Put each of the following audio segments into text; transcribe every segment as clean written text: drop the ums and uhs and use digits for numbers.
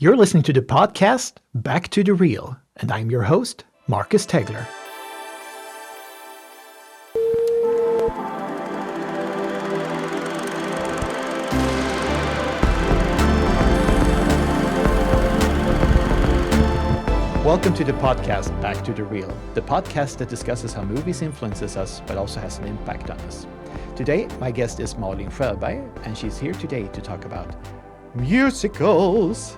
You're listening to the podcast Back to the Real, and I'm your host, Marcus Tegler. Welcome to the podcast Back to the Real, the podcast that discusses how movies influences us but also has an impact on us. Today, my guest is Malin Sjöberg, and she's here today to talk about musicals.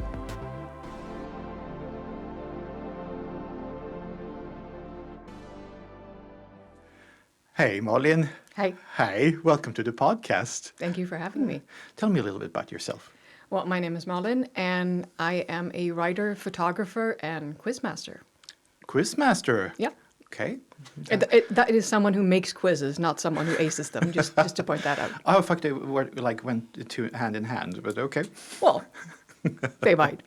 Hey, Malin. Hi. Hi, welcome to the podcast. Thank you for having me. Tell me a little bit about yourself. Well, my name is Malin, and I am a writer, photographer, and quizmaster. Quizmaster? Yeah. Okay. That is someone who makes quizzes, not someone who aces them, just to point that out. Oh, fuck, they were, went to hand in hand, but okay. Well, they might.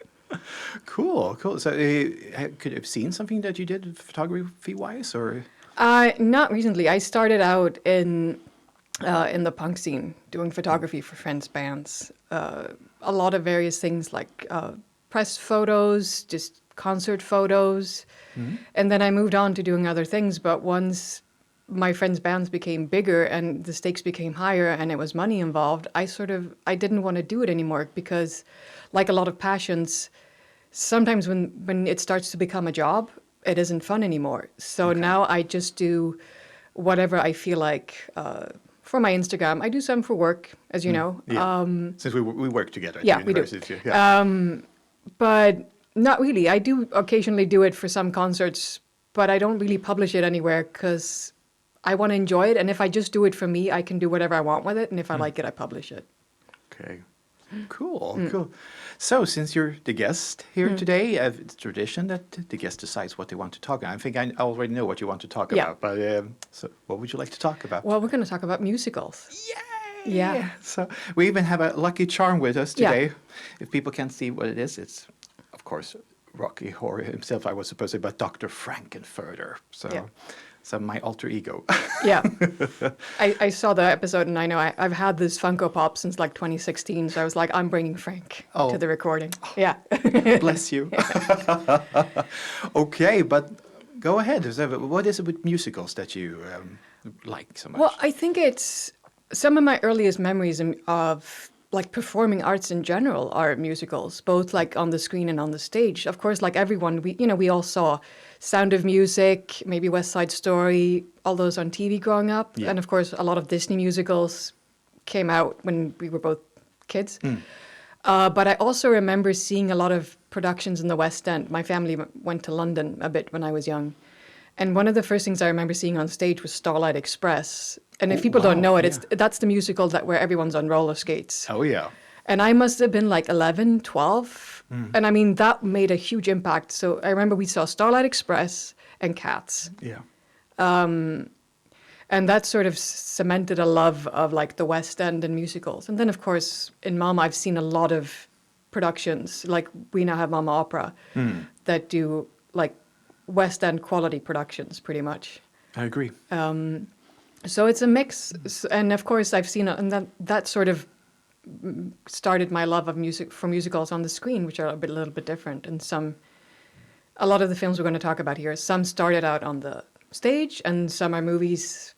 Cool. So, could you have seen something that you did photography-wise, or...? Not recently. I started out in the punk scene, doing photography for friends' bands. A lot of various things like press photos, just concert photos. Mm-hmm. And then I moved on to doing other things. But once my friends' bands became bigger and the stakes became higher and it was money involved, I didn't want to do it anymore because, like a lot of passions, sometimes when it starts to become a job, it isn't fun anymore. So now I just do whatever I feel like for my Instagram. I do some for work, as you know. Yeah. Since we work together at yeah, the university. We do. Yeah. But not really. I do occasionally do it for some concerts, but I don't really publish it anywhere because I want to enjoy it. And if I just do it for me, I can do whatever I want with it. And if I like it, I publish it. Okay. Cool. So, since you're the guest here today, it's tradition that the guest decides what they want to talk about. I think I already know what you want to talk about, but so what would you like to talk about? Well, we're going to talk about musicals. Yay! Yeah. So, we even have a lucky charm with us today. Yeah. If people can't see what it is, it's, of course, Rocky Horror himself, I was supposed to say, but Dr. Frankenfurter. So my alter ego. Yeah. I saw the episode and I know I've had this Funko Pop since like 2016. So I was like, I'm bringing Frank to the recording. Yeah. Bless you. Okay, but go ahead. What is it with musicals that you like so much? Well, I think it's some of my earliest memories of like performing arts in general are musicals, both like on the screen and on the stage. Of course, like everyone, we all saw Sound of Music, maybe West Side Story, all those on TV growing up. Yeah. And of course, a lot of Disney musicals came out when we were both kids. But I also remember seeing a lot of productions in the West End. My family went to London a bit when I was young. And one of the first things I remember seeing on stage was Starlight Express. And if people don't know it, that's the musical where everyone's on roller skates. Oh, yeah. And I must have been like 11, 12. And I mean, that made a huge impact. So I remember we saw Starlight Express and Cats. Yeah. And that sort of cemented a love of like the West End and musicals. And then, of course, in Malmö, I've seen a lot of productions. Like we now have Malmö Opera that do like West End quality productions, pretty much. I agree. So it's a mix. And of course, I've seen it. And that sort of started my love of music for musicals on the screen, which are a little bit different. And a lot of the films we're going to talk about here, some started out on the stage and some are movies.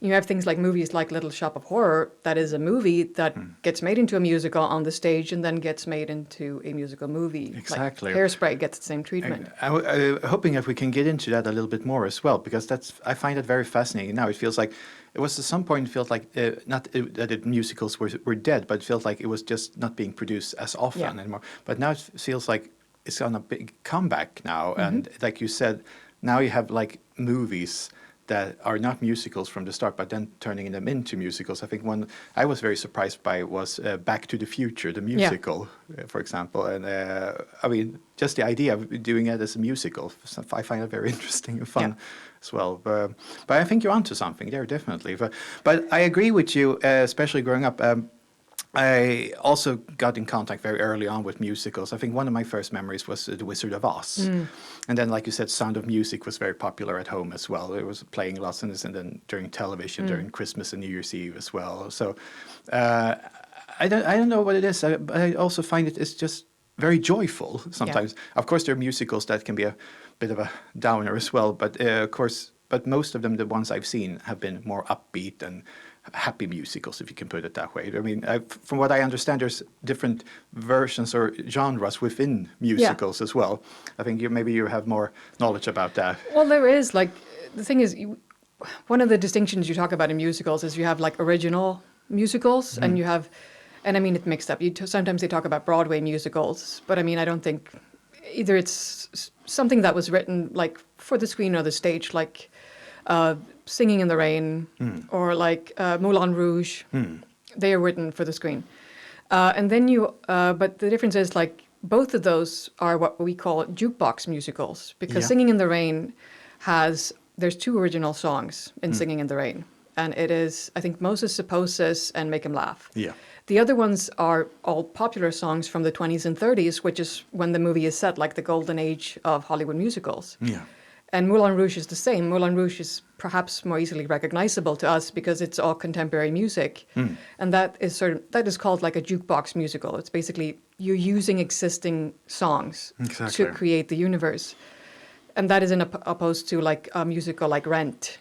You have things like movies like Little Shop of Horror, that is a movie that gets made into a musical on the stage and then gets made into a musical movie. Exactly. Like Hairspray gets the same treatment. I'm hoping if we can get into that a little bit more as well, because I find it very fascinating now. It feels like, it was at some point, it felt like, not that musicals were dead, but it felt like it was just not being produced as often anymore. But now it feels like it's on a big comeback now. And like you said, now you have like movies that are not musicals from the start, but then turning them into musicals. I think one I was very surprised by was Back to the Future, the musical, for example. And I mean, just the idea of doing it as a musical, I find it very interesting and fun as well. But I think you're onto something there, definitely. But I agree with you, especially growing up. I also got in contact very early on with musicals. I think one of my first memories was The Wizard of Oz. And then, like you said, Sound of Music was very popular at home as well. It was playing lots of this, and then during television, during Christmas and New Year's Eve as well. So I don't know what it is, but I also find it's just very joyful sometimes. Of course, there are musicals that can be a bit of a downer as well, but of course, but most of them, the ones I've seen, have been more upbeat and happy musicals, if you can put it that way. I mean, from what I understand, there's different versions or genres within musicals as well. I think maybe you have more knowledge about that. Well, there is, like, the thing is, one of the distinctions you talk about in musicals is you have like original musicals and you have, and I mean, it's mixed up. Sometimes they talk about Broadway musicals, but I mean, I don't think either it's something that was written like for the screen or the stage, like Singing in the Rain or like Moulin Rouge. They are written for the screen. And then but the difference is like both of those are what we call jukebox musicals, because Singing in the Rain there's 2 original songs in Singing in the Rain. And it is, I think, Moses Supposes and Make 'Em Laugh. Yeah. The other ones are all popular songs from the 20s and 30s, which is when the movie is set, like the golden age of Hollywood musicals. Yeah. And Moulin Rouge is the same. Moulin Rouge is perhaps more easily recognizable to us because it's all contemporary music. And that is called like a jukebox musical. It's basically you're using existing songs to create the universe. And that is opposed to like a musical like Rent,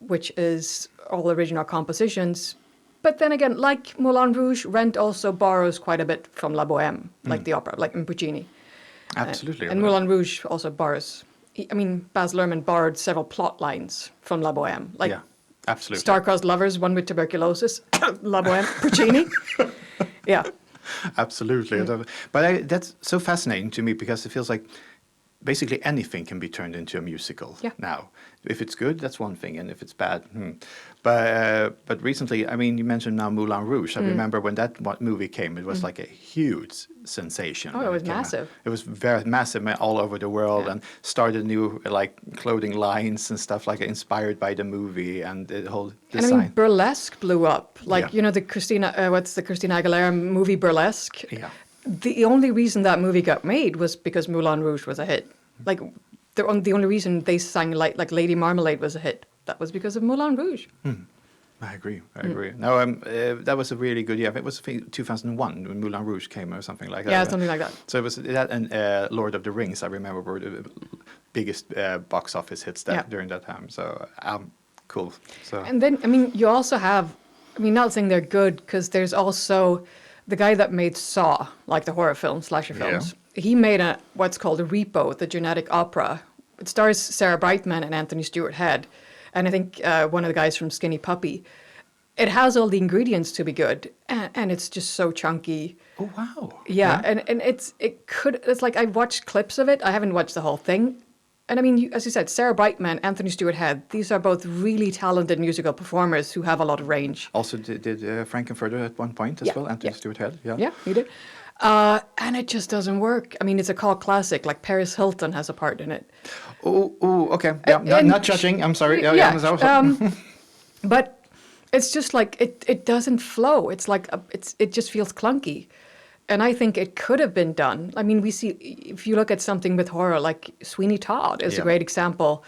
which is all original compositions. But then again, like Moulin Rouge, Rent also borrows quite a bit from La Bohème, like the opera, like in Puccini. Absolutely. And Moulin Rouge also borrows. I mean, Baz Luhrmann borrowed several plot lines from La Bohème. Like absolutely. Star-crossed lovers, one with tuberculosis, La Bohème, Puccini. Yeah. Absolutely. But that's so fascinating to me because it feels like basically anything can be turned into a musical now. If it's good, that's one thing, and if it's bad, But recently, I mean, you mentioned now Moulin Rouge. I remember when that movie came, it was like a huge sensation. Oh, it was massive. It was very massive all over the world, and started new like clothing lines and stuff like inspired by the movie and the whole design. And I mean, Burlesque blew up. Like you know, the Christina Aguilera movie Burlesque. Yeah. The only reason that movie got made was because Moulin Rouge was a hit. Like the only reason they sang like Lady Marmalade was a hit. That was because of Moulin Rouge. I agree. No, that was a really good year. It was 2001 when Moulin Rouge came or something like that. Yeah, something like that. So it was that and Lord of the Rings, I remember, were the biggest box office hits during that time. So cool. So and then, I mean, you also have, I mean, not saying they're good, because there's also the guy that made Saw, like the horror films, slasher films. He made what's called a Repo, the genetic opera. It stars Sarah Brightman and Anthony Stewart Head. And I think one of the guys from Skinny Puppy. It has all the ingredients to be good, and it's just so chunky. Oh wow! Yeah. And it's like I've watched clips of it. I haven't watched the whole thing. And I mean, as you said, Sarah Brightman, Anthony Stewart Head. These are both really talented musical performers who have a lot of range. Also, did Frankenfurter at one point as well? Anthony Stewart Head. Yeah, he did. And it just doesn't work. I mean, it's a cult classic. Like Paris Hilton has a part in it. Oh, okay. Yeah, not judging. I'm sorry. But it's just like it doesn't flow. It's like it just feels clunky, and I think it could have been done. I mean, we see if you look at something with horror, like Sweeney Todd is a great example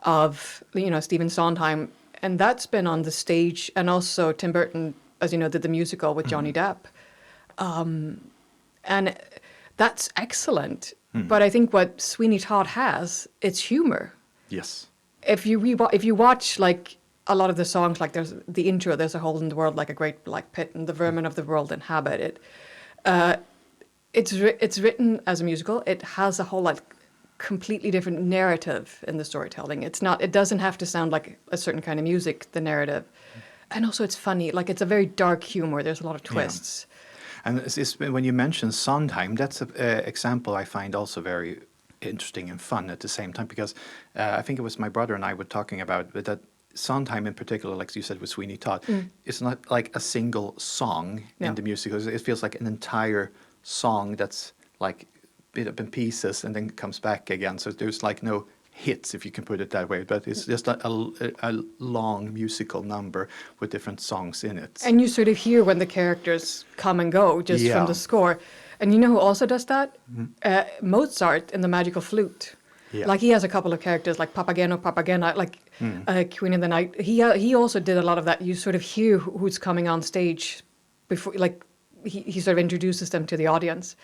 of Stephen Sondheim, and that's been on the stage, and also Tim Burton, as you know, did the musical with Johnny Depp. And that's excellent. But I think what Sweeney Todd has, it's humor. Yes. If you watch like a lot of the songs, like there's the intro, "There's a hole in the world like a great black pit, and the vermin of the world inhabit it." It's written as a musical. It has a whole like completely different narrative in the storytelling. It doesn't have to sound like a certain kind of music, the narrative. And also it's funny. Like it's a very dark humor. There's a lot of twists. Yeah. And when you mention Sondheim, that's an example I find also very interesting and fun at the same time, because I think it was my brother and I were talking about that Sondheim in particular, like you said with Sweeney Todd, it's not like a single song in the musical. It feels like an entire song that's like bit up in pieces and then comes back again. So there's like no hits, if you can put it that way, but it's just a long musical number with different songs in it. And you sort of hear when the characters come and go just from the score. And you know who also does that? Mozart in The Magical Flute. Yeah. Like he has a couple of characters like Papageno, like Queen of the Night. He also did a lot of that. You sort of hear who's coming on stage before, like he sort of introduces them to the audience.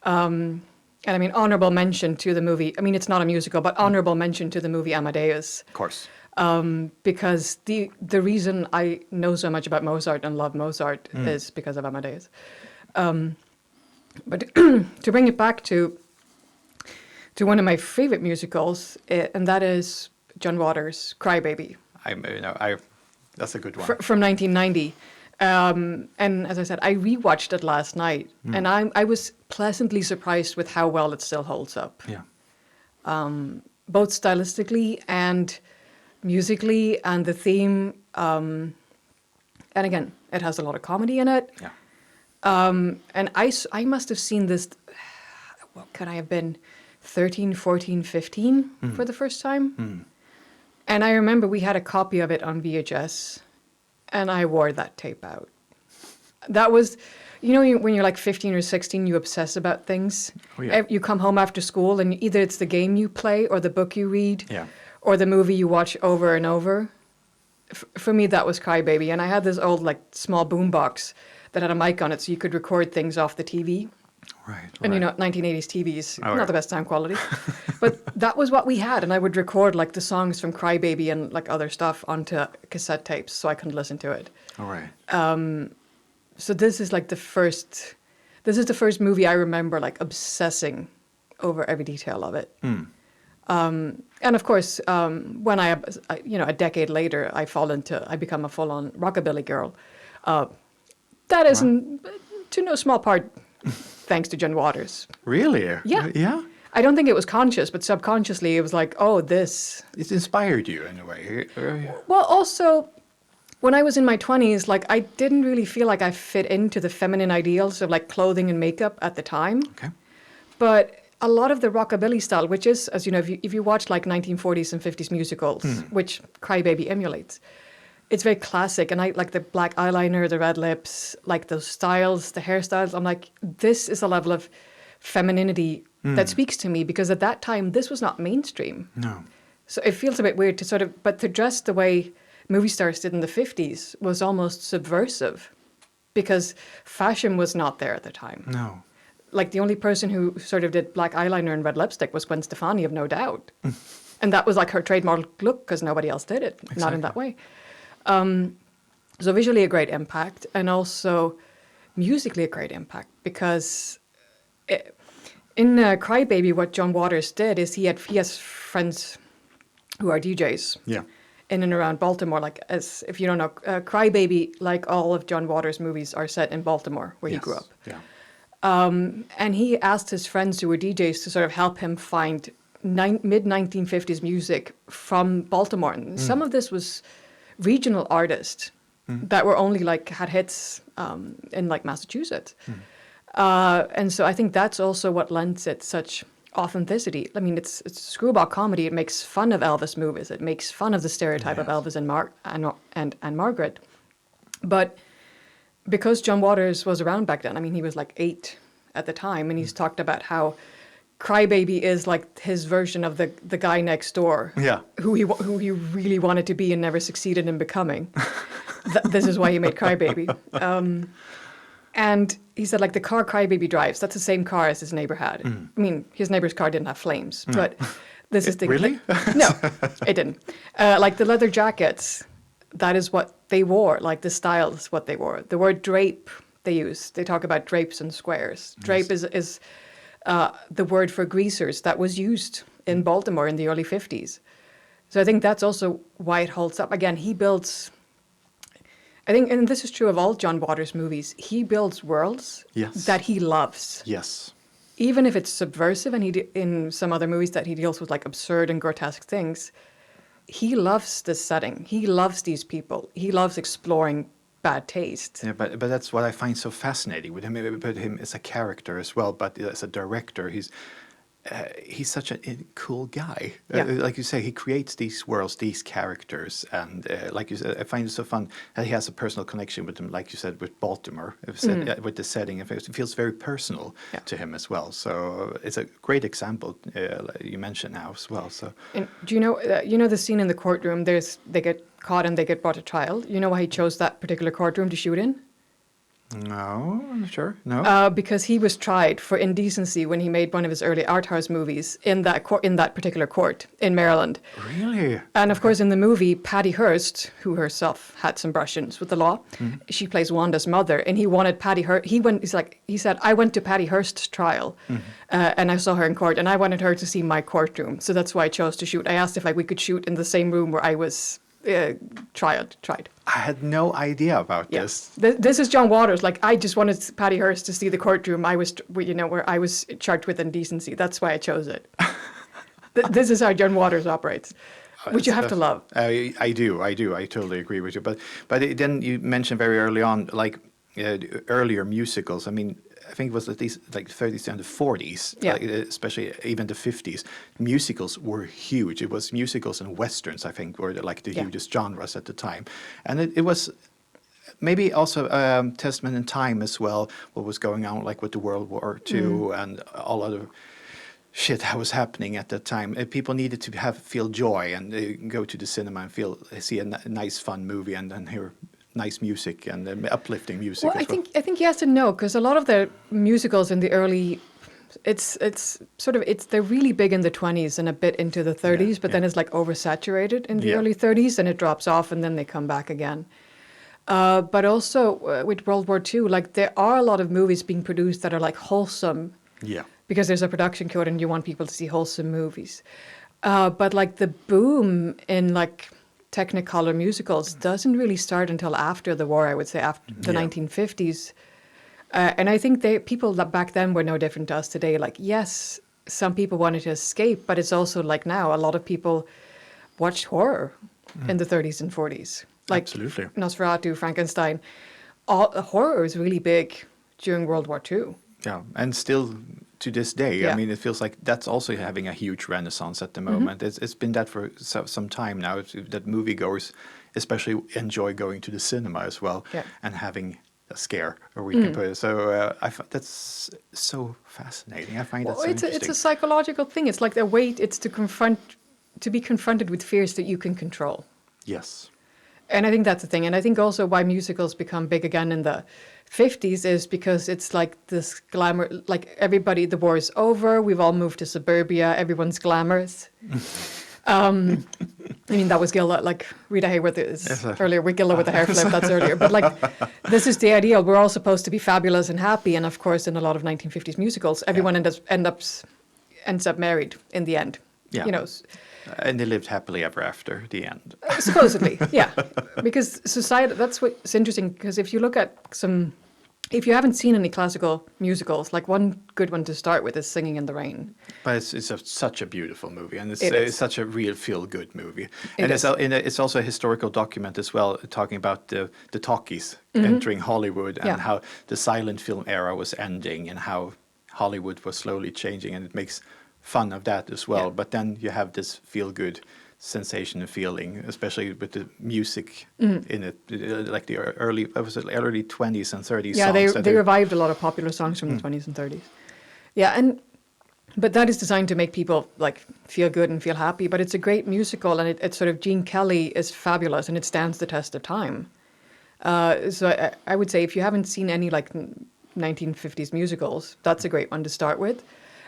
And I mean, honorable mention to the movie. I mean, it's not a musical, but honorable mention to the movie Amadeus. Of course. Because the reason I know so much about Mozart and love Mozart is because of Amadeus. But to bring it back to one of my favorite musicals, and that is John Waters' Crybaby. That's a good one. From 1990. And as I said, I rewatched it last night, and I was pleasantly surprised with how well it still holds up. Yeah. Both stylistically and musically, and the theme. And again, it has a lot of comedy in it. Yeah. And I must have seen this, what could I have been, 13, 14, 15 for the first time? And I remember we had a copy of it on VHS, and I wore that tape out. That was, when you're like 15 or 16, you obsess about things. Oh, yeah. You come home after school, and either it's the game you play or the book you read Yeah. or the movie you watch over and over. For me, that was Crybaby. And I had this old, like, small boombox that had a mic on it so you could record things off the TV. Right. And 1980s TVs, Oh, not the best sound quality. But that was what we had. And I would record like the songs from Crybaby and like other stuff onto cassette tapes so I could listen to it. All right. So this is like the first movie I remember like obsessing over every detail of it. And of course, when a decade later, I become a full-on rockabilly girl. That isn't, to no small part, thanks to John Waters. Really? Yeah. Yeah? I don't think it was conscious, but subconsciously it was like, oh, this. It inspired you in a way. Well, also, when I was in my 20s, like, I didn't really feel like I fit into the feminine ideals of, like, clothing and makeup at the time. Okay. But a lot of the rockabilly style, which is, as you know, if you watch, like, 1940s and 50s musicals, which Crybaby emulates, it's very classic. And I like the black eyeliner, the red lips, like those styles, the hairstyles. I'm like, this is a level of femininity that speaks to me, because at that time, this was not mainstream. No. So it feels a bit weird but to dress the way movie stars did in the 50s was almost subversive, because fashion was not there at the time. No. Like, the only person who sort of did black eyeliner and red lipstick was Gwen Stefani, of No Doubt. And that was like her trademark look, because nobody else did it, not in that way. So visually a great impact, and also musically a great impact, because in Crybaby, what John Waters did is he has friends who are DJs. Yeah. In and around Baltimore. Like, as if you don't know, Crybaby, like all of John Waters' movies, are set in Baltimore, where he grew up. Yeah. And he asked his friends who were DJs to sort of help him find mid-1950s music from Baltimore. And some of this was regional artists that were only like had hits in like Massachusetts. And so I think that's also what lends it such authenticity. I mean, it's screwball comedy. It makes fun of Elvis movies. It makes fun of the stereotype of Elvis and Margaret. But because John Waters was around back then, I mean, he was like 8 at the time, and he's talked about how Crybaby is like his version of the guy next door, who he really wanted to be and never succeeded in becoming. This is why he made Crybaby. And he said, like, the car Crybaby drives, that's the same car as his neighbor had. I mean, his neighbor's car didn't have flames, but this is the... Really? No, it didn't. Like, the leather jackets, that is what they wore. Like, the style is what they wore. The word drape they use. They talk about drapes and squares. Drape is the word for greasers that was used in Baltimore in the early 50s. So I think that's also why it holds up. Again, he builds... I think, and this is true of all John Waters movies, he builds worlds that he loves. Yes. Even if it's subversive, and in some other movies that he deals with like absurd and grotesque things, he loves this setting. He loves these people. He loves exploring bad taste. Yeah, but that's what I find so fascinating with him. But him as a character as well, but as a director, he's such a cool guy. Like you say, he creates these worlds, these characters, and like you said, I find it so fun that he has a personal connection with them, like you said, with Baltimore, with the setting. It feels very personal to him as well. So it's a great example like you mentioned now as well. So, and do you know the scene in the courtroom? They get caught and they get brought to trial. You know why he chose that particular courtroom to shoot in? No, I'm not sure. No. Because he was tried for indecency when he made one of his early art house movies in that particular court in Maryland. Really? And of course, in the movie, Patty Hearst, who herself had some brush-ins with the law, she plays Wanda's mother, and he wanted Patty Hearst. He said, I went to Patty Hearst's trial, and I saw her in court, and I wanted her to see my courtroom, so that's why I chose to shoot. I asked if we could shoot in the same room where I was tried. I had no idea about this. This is John Waters. Like, I just wanted Patty Hearst to see the courtroom I was, where I was charged with indecency. That's why I chose it. This is how John Waters operates, which you have to love. I do. I totally agree with you. But then you mentioned very early on, like earlier musicals. I mean, I think it was at least like the 30s and the 40s, especially even the 50s. Musicals were huge. It was musicals and westerns, I think, were like the hugest genres at the time. And it was maybe also testament in time as well, what was going on like with the World War II and all other shit that was happening at that time. People needed to feel joy and go to the cinema and see a nice, fun movie and then hear nice music and uplifting music. Well, I think yes and no, because a lot of the musicals in the early, they're really big in the 20s and a bit into the 30s, but then it's like oversaturated in the early 30s and it drops off and then they come back again. But also with World War II, like there are a lot of movies being produced that are like wholesome. Yeah. Because there's a production code and you want people to see wholesome movies. But like the boom in like Technicolor musicals doesn't really start until after the war, I would say, after the 1950s. And I think people that back then were no different to us today. Like, yes, some people wanted to escape, but it's also like now a lot of people watched horror in the 30s and 40s. Like Absolutely. Nosferatu, Frankenstein. Horror is really big during World War II. Yeah, and still to this day, I mean, it feels like that's also having a huge renaissance at the moment. It's been that for some time now, that moviegoers especially enjoy going to the cinema as well and having a scare, or we can put it. So that's so fascinating. I find that so interesting. It's a psychological thing. It's like it's to be confronted with fears that you can control. Yes. And I think that's the thing. And I think also why musicals become big again in the 50s is because it's like this glamour, like everybody, the war is over, we've all moved to suburbia, everyone's glamorous. I mean, that was Gilda, like Rita Hayworth is earlier, with Gilda with the hair flip, that's earlier. But like, this is the ideal. We're all supposed to be fabulous and happy. And of course, in a lot of 1950s musicals, everyone ends up married in the end. Yeah. You know. And they lived happily ever after the end. Supposedly, yeah. Because society, that's what's interesting, because if you look at if you haven't seen any classical musicals, like one good one to start with is Singing in the Rain. But it's such a beautiful movie, and it's such a real feel-good movie. And it's also a historical document as well, talking about the talkies entering Hollywood and how the silent film era was ending and how Hollywood was slowly changing, and it makes fun of that as well. But then you have this feel-good sensation and feeling, especially with the music in it, like the early 20s and 30s. Yeah, songs they revived a lot of popular songs from the 20s and 30s. Yeah, but that is designed to make people like feel good and feel happy. But it's a great musical, and it's sort of Gene Kelly is fabulous, and it stands the test of time. So I would say if you haven't seen any like 1950s musicals, that's a great one to start with.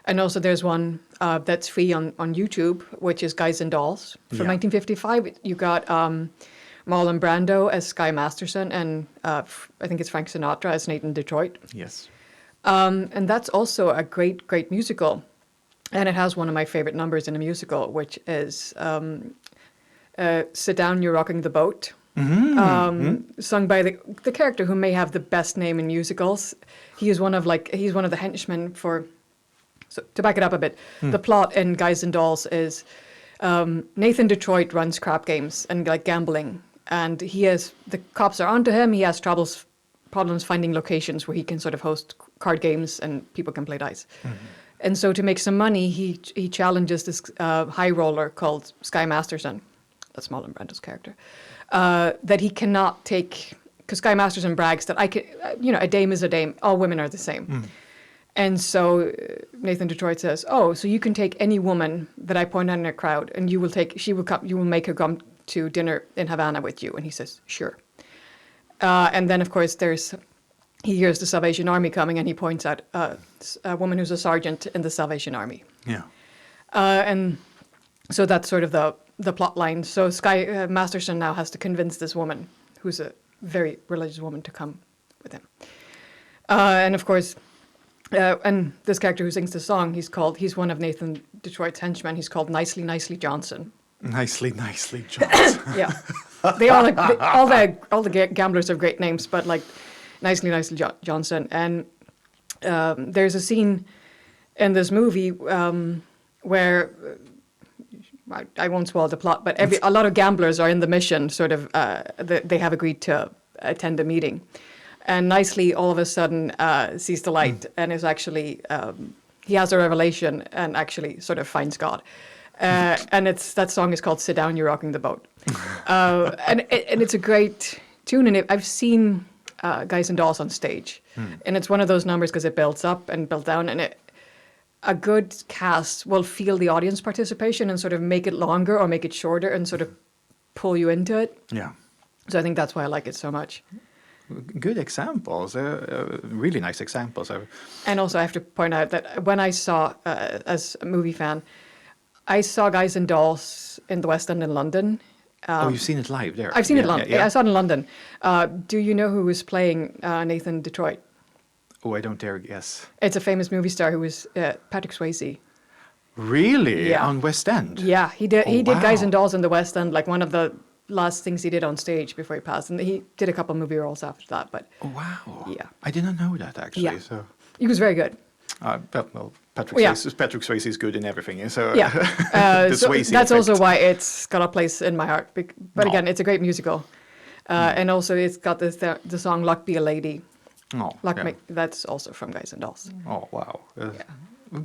And also there's one that's free on YouTube, which is Guys and Dolls from 1955. You got Marlon Brando as Sky Masterson, and I think it's Frank Sinatra as Nathan Detroit. Yes. And that's also a great, great musical. And it has one of my favorite numbers in a musical, which is Sit Down, You're Rocking the Boat. Sung by the character who may have the best name in musicals. He's one of the henchmen for... So to back it up a bit, the plot in Guys and Dolls is Nathan Detroit runs crap games and like gambling, and the cops are onto him. He has problems finding locations where he can sort of host card games and people can play dice. And so to make some money, he challenges this high roller called Sky Masterson. That's Marlon Brando's character. That he cannot take, because Sky Masterson brags that a dame is a dame. All women are the same. And so Nathan Detroit says, "Oh, so you can take any woman that I point out in a crowd, and you will make her come to dinner in Havana with you." And he says, "Sure." And then, of course, there's he hears the Salvation Army coming, and he points out a woman who's a sergeant in the Salvation Army. Yeah. And so that's sort of the plot line. So Sky Masterson now has to convince this woman, who's a very religious woman, to come with him. And of course, and this character who sings the song, he's one of Nathan Detroit's henchmen. He's called Nicely, Nicely Johnson. Nicely, Nicely Johnson. Yeah, they are like all the gamblers have great names, but like Nicely, Nicely Johnson. And there's a scene in this movie where I won't spoil the plot, but a lot of gamblers are in the mission. Sort of, they have agreed to attend a meeting, and Nicely all of a sudden sees the light and is actually he has a revelation and actually sort of finds God. And that song is called "Sit Down, You're Rocking the Boat," and it's a great tune. And I've seen Guys and Dolls on stage, and it's one of those numbers because it builds up and builds down, and a good cast will feel the audience participation and sort of make it longer or make it shorter and sort of pull you into it. Yeah. So I think that's why I like it so much. Good examples, really nice examples. And also I have to point out that when I saw, as a movie fan, I saw Guys and Dolls in the West End in London. You've seen it live there? I've seen it live. Yeah. I saw it in London. Do you know who was playing Nathan Detroit? Oh, I don't dare guess. It's a famous movie star who was Patrick Swayze. Really? Yeah. On West End? Yeah, he did. He did wow. Guys and Dolls in the West End, like one of the last things he did on stage before he passed. And he did a couple movie roles after that. But Oh, wow. Yeah. I did not know that, actually. Yeah. So, he was very good. Patrick Swayze is good in everything. So, Yeah, the so Swayze that's effect. also why it's got a place in my heart. But Aw. again, it's a great musical, and also it's got the song "Luck Be a Lady." Oh, Luck, yeah. that's also from Guys and Dolls. Oh, wow.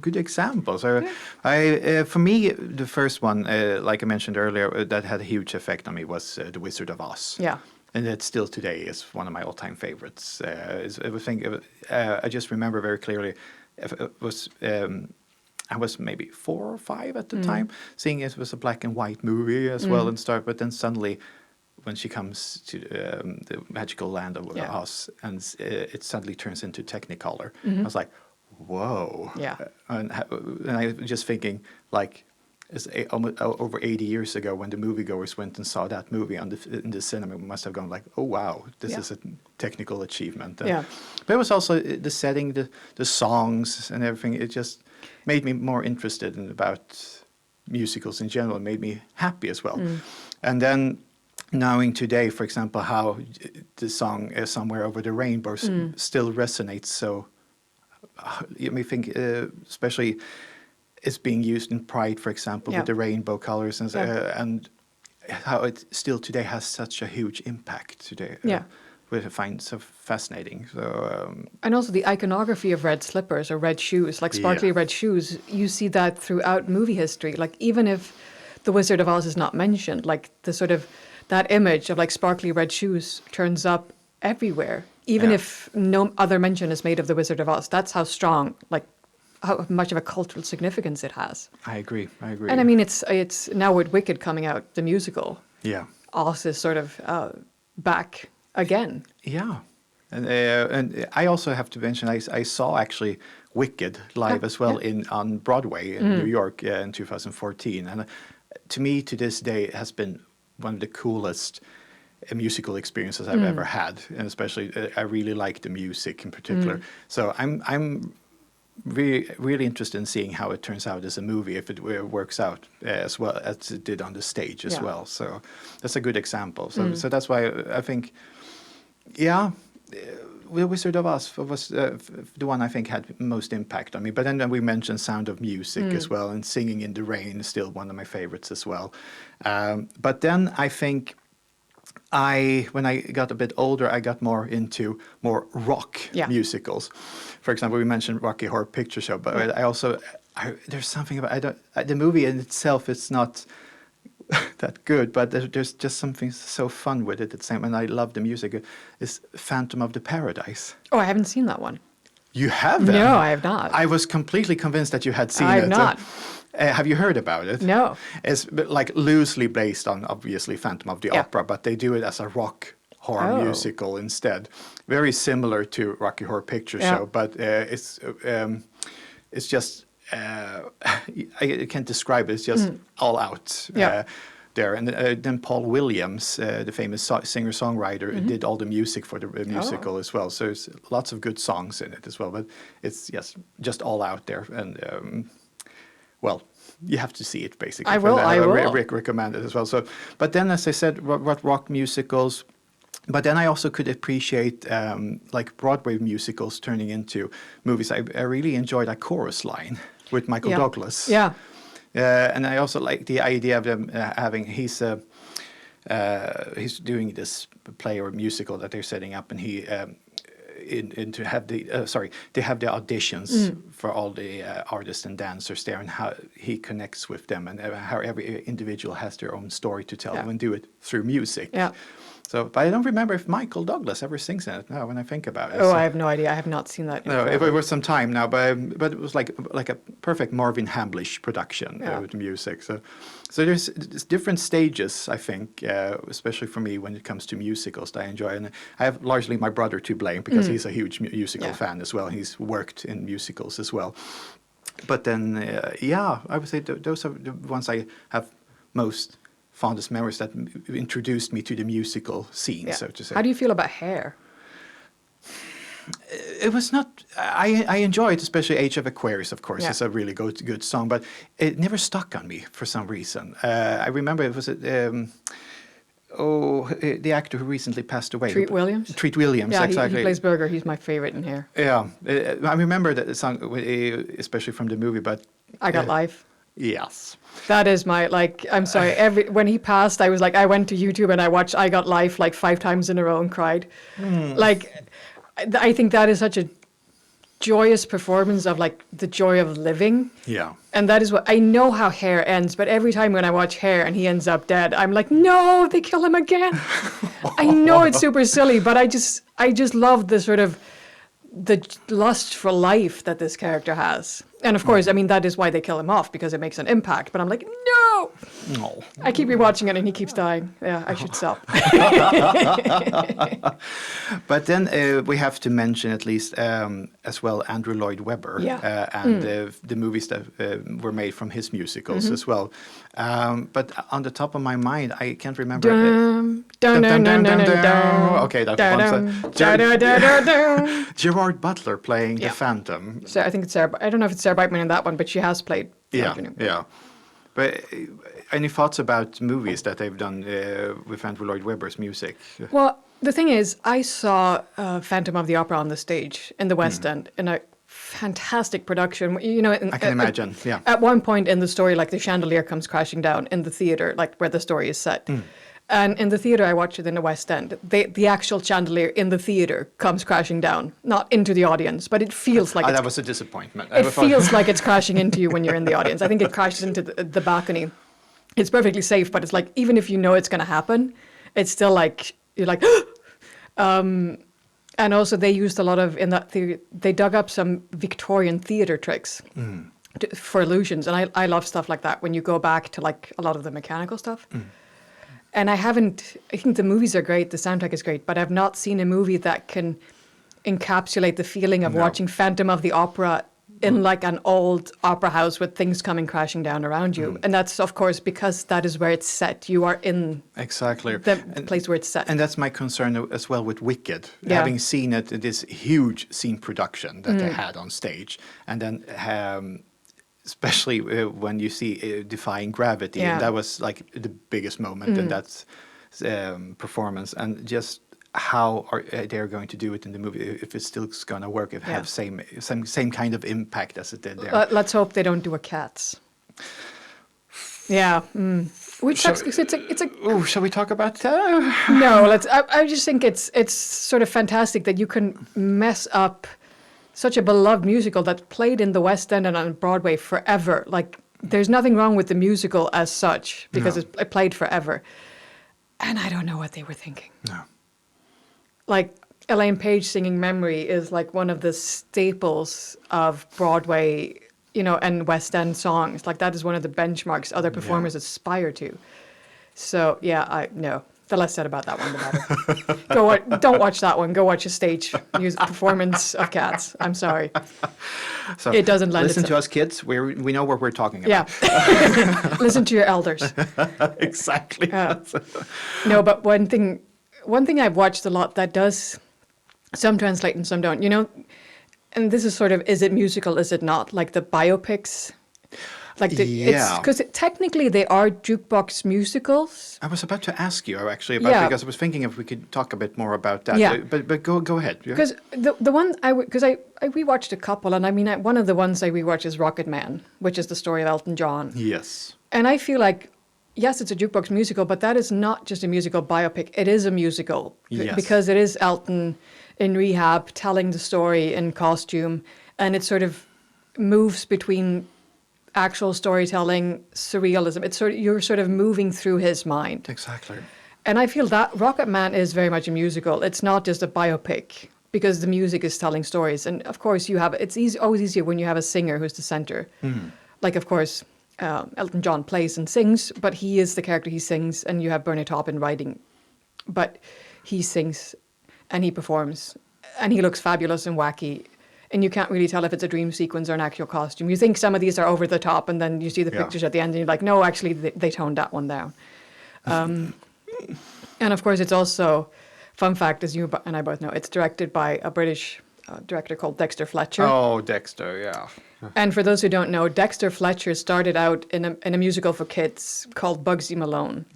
Good examples. For me, the first one, like I mentioned earlier, that had a huge effect on me was The Wizard of Oz. Yeah. And that still today is one of my all-time favorites. I just remember very clearly, I was maybe 4 or 5 at the time, seeing it was a black and white movie as well and stuff. But then suddenly, when she comes to the magical land of Oz, and it suddenly turns into Technicolor, I was like, whoa. Yeah. And I was just thinking, like, it's almost over 80 years ago when the moviegoers went and saw that movie in the cinema, must have gone like, oh, wow, this is a technical achievement. Yeah. But it was also the setting, the songs and everything. It just made me more interested about musicals in general. It made me happy as well. And then knowing today, for example, how the song Somewhere Over the Rainbow still resonates so, you may think, especially it's being used in Pride, for example, with the rainbow colors and how it still today has such a huge impact today. Which I find so fascinating. So And also the iconography of red slippers or red shoes, like sparkly red shoes, you see that throughout movie history. Like even if The Wizard of Oz is not mentioned, like the sort of that image of like sparkly red shoes turns up everywhere. Even if no other mention is made of The Wizard of Oz, that's how strong, like how much of a cultural significance it has. I agree. And I mean, it's now with Wicked coming out, the musical. Yeah. Oz is sort of back again. Yeah. And I also have to mention, I saw actually Wicked live as well on Broadway in New York in 2014. And to me, to this day, it has been one of the coolest musical experiences I've ever had. And especially, I really like the music in particular. So I'm really interested in seeing how it turns out as a movie, if it works out as well as it did on the stage as well. So that's a good example. So that's why I think, The Wizard of Oz was the one I think had most impact on me. But then we mentioned Sound of Music as well, and Singing in the Rain is still one of my favorites as well. But then I think when I got a bit older, I got more into more rock musicals. For example, we mentioned Rocky Horror Picture Show, but I also there's something about the movie in itself. It's not that good, but there's just something so fun with it at the same. And I love the music. It's Phantom of the Paradise. Oh, I haven't seen that one. You haven't? No, I have not. I was completely convinced that you had seen it. I have not. Have you heard about it? No. It's like loosely based on, obviously, Phantom of the Opera, but they do it as a rock horror musical instead. Very similar to Rocky Horror Picture Show, but it's just I can't describe it. It's just all out. There. And then Paul Williams, the famous singer-songwriter, did all the music for the musical as well. So there's lots of good songs in it as well. But it's just all out there. And, well, you have to see it, basically. I will. Recommend it as well. So, but then, as I said, what rock musicals... But then I also could appreciate like Broadway musicals turning into movies. I really enjoyed that chorus line with Michael Douglas. Yeah. And I also like the idea of them having he's doing this play or musical that they're setting up, and he to have the they have the auditions for all the artists and dancers there, and how he connects with them, and how every individual has their own story to tell and do it through music. Yeah. So, but I don't remember if Michael Douglas ever sings in it now when I think about it. Oh, so, I have no idea. I have not seen that. No, it was some time now, but it was like a perfect Marvin Hamlish production with music. So there's different stages, I think, especially for me when it comes to musicals that I enjoy. And I have largely my brother to blame because he's a huge musical fan as well. He's worked in musicals as well. But then, I would say those are the ones I have most fondest memories that introduced me to the musical scene, so to say. How do you feel about Hair? It was not. I enjoy it, especially Age of Aquarius. Of course, it's a really good song, but it never stuck on me for some reason. I remember it was the actor who recently passed away. Treat Williams. Treat Williams, yeah, exactly. He plays Burger. He's my favorite in Hair. Yeah, I remember that song, especially from the movie. But I Got Life. Yes. That is my, I'm sorry, when he passed, I was like, I went to YouTube and I watched I Got Life like 5 times in a row and cried. I think that is such a joyous performance of like the joy of living. Yeah. And that is what, I know how Hair ends, but every time when I watch Hair and he ends up dead, I'm like, no, they kill him again. I know it's super silly, but I just love the sort of, the lust for life that this character has. And of course, I mean, that is why they kill him off, because it makes an impact. But I'm like, no! No. I keep rewatching it and he keeps dying. Yeah, I should stop. But then we have to mention at least as well Andrew Lloyd Webber and the movies that were made from his musicals as well. But on the top of my mind, I can't remember. Okay, that one. Gerard Butler playing the Phantom. So I think it's Sarah. I don't know if it's Sarah Brightman in that one, but she has played. Yeah. But any thoughts about movies that they've done with Andrew Lloyd Webber's music? Well, the thing is, I saw Phantom of the Opera on the stage in the West End in a fantastic production. You know, I can imagine. Yeah. At one point in the story, like the chandelier comes crashing down in the theater, like where the story is set. And in the theater, I watched it in the West End. The actual chandelier in the theater comes crashing down, not into the audience, but it feels like that was a disappointment. It feels like it's crashing into you when you're in the audience. I think it crashes into the balcony. It's perfectly safe, but it's like, even if you know it's going to happen, it's still like, you're like, and also they used a lot of, in that theater, they dug up some Victorian theater tricks for illusions. And I love stuff like that when you go back to like a lot of the mechanical stuff. And I think the movies are great, the soundtrack is great, but I've not seen a movie that can encapsulate the feeling of watching Phantom of the Opera in like an old opera house with things coming crashing down around you. And that's, of course, because that is where it's set. You are in the place where it's set. And that's my concern as well with Wicked. Having seen it, this huge scene production that they had on stage, and then especially when you see Defying Gravity, and that was like the biggest moment in that performance, and just how they're going to do it in the movie, if it's still going to work, if it have same kind of impact as it did there. Let's hope they don't do a Cats. Yeah. Which sucks because it's a. Oh, shall we talk about? No, let's. I just think it's sort of fantastic that you can mess up such a beloved musical that's played in the West End and on Broadway forever. Like, there's nothing wrong with the musical as such because it played forever. And I don't know what they were thinking. No. Like, Elaine Page singing Memory is like one of the staples of Broadway, you know, and West End songs. Like, that is one of the benchmarks other performers aspire to. So, no. The less said about that one, the better. Don't watch that one. Go watch a stage music performance of Cats. I'm sorry. So It doesn't lend listen to itself. us kids. We know what we're talking Yeah. about. Listen to your elders. Exactly. No, but one thing I've watched a lot that does, some translate and some don't. And this is sort of, is it musical, is it not? Like the biopics. Yeah. Because technically they are jukebox musicals. I was about to ask you actually about because I was thinking if we could talk a bit more about that. Yeah. But go ahead. Yeah. Because the one I rewatched a couple, and I mean one of the ones I rewatched is Rocket Man, which is the story of Elton John. Yes. And I feel like, yes, it's a jukebox musical, but that is not just a musical biopic. It is a musical Yes. because it is Elton in rehab telling the story in costume, and it sort of moves between actual storytelling, surrealism. It's you're sort of moving through his mind. Exactly. And I feel that Rocket Man is very much a musical. It's not just a biopic because the music is telling stories. And of course, it's always easier when you have a singer who's the center. Like, of course, Elton John plays and sings, but he is the character he sings, and you have Bernard Taupin writing. But he sings and he performs, and he looks fabulous and wacky. And you can't really tell if it's a dream sequence or an actual costume. You think some of these are over the top, and then you see the pictures at the end, and you're like, no, actually, they toned that one down. And of course, it's also, fun fact, as you and I both know, it's directed by a British director called Dexter Fletcher. Oh, Dexter, yeah. And for those who don't know, Dexter Fletcher started out in a musical for kids called Bugsy Malone.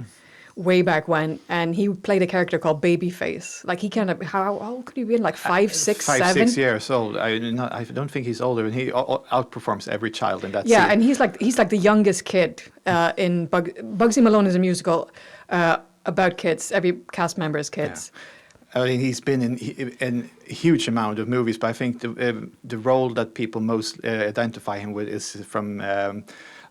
Way back when, and he played a character called Babyface. Like, he kind of, how old could he be? Like 5, 6, 7? 6 years old. I don't think he's older, and he outperforms every child in that Yeah, scene. and he's like the youngest kid in Bugsy Malone is a musical about kids. Every cast member is kids. I mean, he's been in a huge amount of movies, but I think the role that people most identify him with is from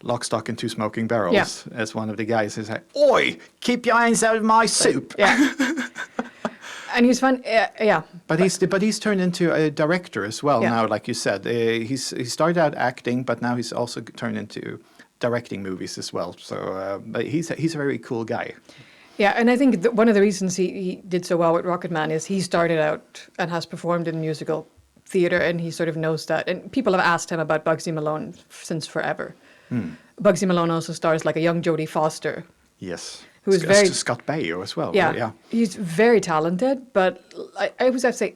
Lock, Stock, and Two Smoking Barrels, as one of the guys who's like, "Oi, keep your hands out of my soup." Yeah. And he's fun, yeah. But he's turned into a director as well now, like you said. He started out acting, but now he's also turned into directing movies as well. So, but he's a very cool guy. Yeah, and I think one of the reasons he did so well with Rocket Man is he started out and has performed in musical theatre, and he sort of knows that. And people have asked him about Bugsy Malone since forever. Bugsy Malone also stars like a young Jodie Foster. Yes. Who is very Scott Baio as well. Yeah, he's very talented. But I always have to say,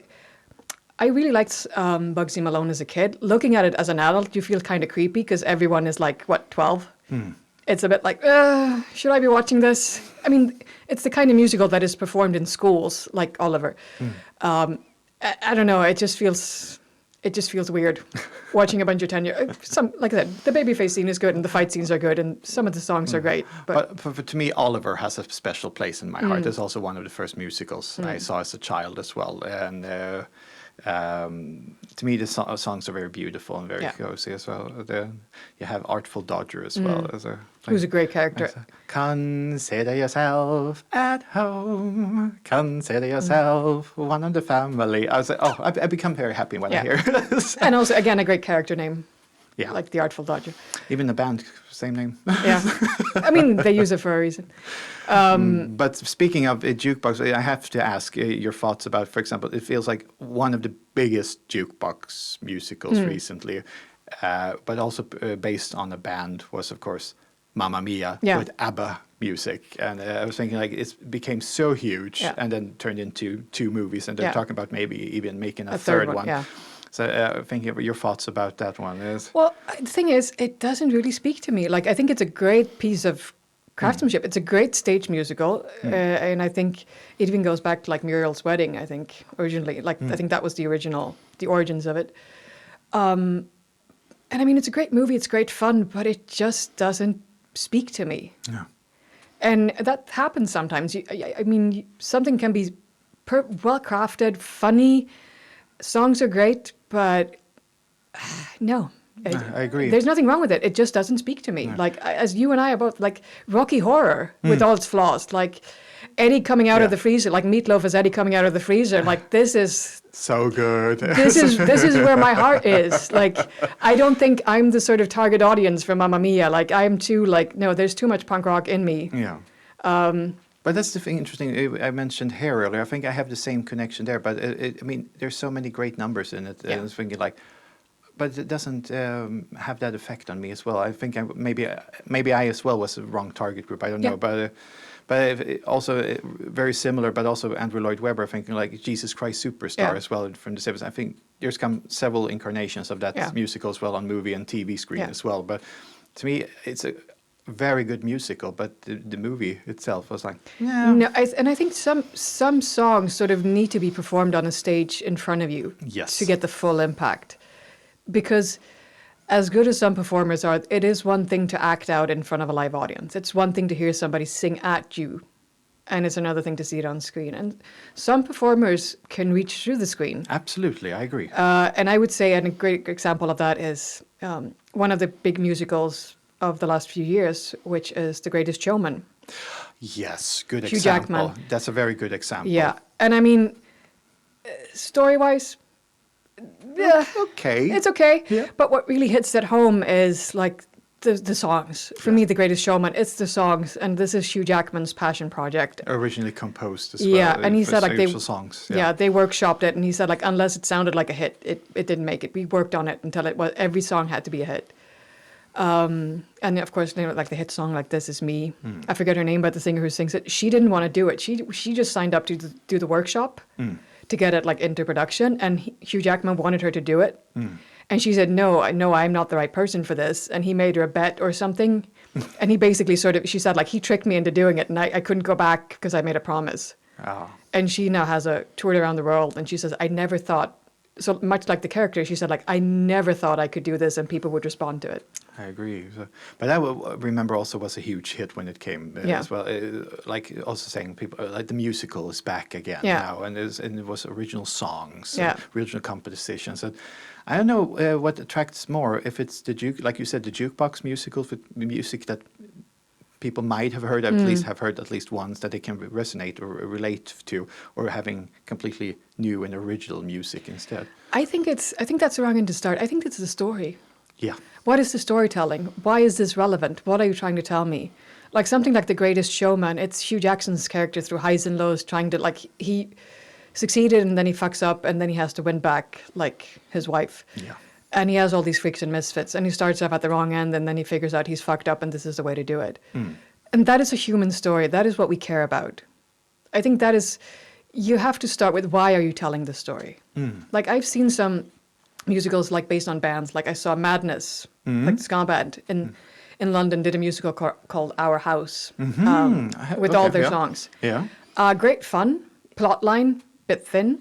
I really liked Bugsy Malone as a kid. Looking at it as an adult, you feel kind of creepy because everyone is like, what, 12? It's a bit like, should I be watching this? I mean, it's the kind of musical that is performed in schools, like Oliver. I don't know. It just feels weird watching a bunch of 10-year. Like I said, the Babyface scene is good, and the fight scenes are good, and some of the songs are great. But to me, Oliver has a special place in my heart. It's also one of the first musicals I saw as a child as well, and to me, the songs are very beautiful and very cozy as well. You have Artful Dodger as well who's a great character. Consider yourself at home. Consider yourself one of the family. I was like, I become very happy when I hear this. And also, again, a great character name. Yeah. Like the Artful Dodger. Even the band, same name. Yeah. I mean, they use it for a reason. But speaking of jukebox, I have to ask your thoughts about, for example, it feels like one of the biggest jukebox musicals recently, but also based on a band was, of course, Mamma Mia with ABBA music. And I was thinking, like, it became so huge and then turned into 2 movies, and they're talking about maybe even making a third one. Yeah. So thinking of your thoughts about that one is... Well, the thing is, it doesn't really speak to me. Like, I think it's a great piece of craftsmanship. It's a great stage musical. And I think it even goes back to, like, Muriel's Wedding, I think, originally. Like, I think that was the origins of it. And I mean, it's a great movie. It's great fun, but it just doesn't speak to me. Yeah. And that happens sometimes. I mean, something can be well-crafted, funny, songs are great, but no. I agree. There's nothing wrong with it. It just doesn't speak to me. Like, as you and I are both, like, Rocky Horror with all its flaws. Like, Eddie coming out of the freezer, like Meatloaf as Eddie coming out of the freezer. Like, this is... So good. This is where my heart is. Like, I don't think I'm the sort of target audience for Mamma Mia. Like, I'm too, like, no, there's too much punk rock in me. Yeah. But that's the thing interesting. I mentioned hair earlier. I think I have the same connection there. But I mean, there's so many great numbers in it. I was thinking like, but it doesn't have that effect on me as well. I think maybe I as well was the wrong target group. I don't know, but also very similar. But also Andrew Lloyd Webber thinking like Jesus Christ Superstar as well from the 70s. I think there's come several incarnations of that musical as well on movie and TV screen as well. But to me, it's a very good musical, but the movie itself was like, No, and I think some songs sort of need to be performed on a stage in front of you to get the full impact. Because as good as some performers are, it is one thing to act out in front of a live audience. It's one thing to hear somebody sing at you, and it's another thing to see it on screen. And some performers can reach through the screen. Absolutely, I agree. And I would say, and a great example of that is one of the big musicals of the last few years, which is The Greatest Showman. Yes, good Hugh example. Jackman. That's a very good example. Yeah, and I mean, story-wise, okay. It's okay. Yeah. But what really hits at home is like the songs. For me, The Greatest Showman, it's the songs, and this is Hugh Jackman's passion project. Originally composed as well. Yeah, and he said like they songs. they workshopped it, and he said like unless it sounded like a hit, it didn't make it. We worked on it until it was every song had to be a hit. And of course, like the hit song like This Is Me. I forget her name, but the singer who sings it, she didn't want to do it. She just signed up to do the workshop to get it like into production, and Hugh Jackman wanted her to do it. And she said, no, I'm not the right person for this. And he made her a bet or something. And he basically she said, like, he tricked me into doing it. And I couldn't go back because I made a promise. Oh. And she now has a tour around the world. And she says, I never thought, so much like the character, she said, like, I never thought I could do this and people would respond to it. I agree. But I remember also was a huge hit when it came as well. Like also saying people like the musical is back again now, and it was original songs, original compositions. And I don't know what attracts more, if it's like you said, the jukebox musical, for music that people might have heard, at least once, that they can resonate or relate to, or having completely new and original music instead. I think that's the wrong end to start. I think it's the story. Yeah. What is the storytelling? Why is this relevant? What are you trying to tell me? Like something like The Greatest Showman, it's Hugh Jackson's character through highs and lows, trying to, like, he succeeded and then he fucks up and then he has to win back, like, his wife. Yeah. And he has all these freaks and misfits, and he starts off at the wrong end, and then he figures out he's fucked up and this is the way to do it. And that is a human story. That is what we care about. I think that is, you have to start with, why are you telling this story? Like, I've seen some musicals like based on bands. Like I saw Madness, like the ska band in London, did a musical called Our House with all their songs. Yeah. Great fun, plot line, bit thin,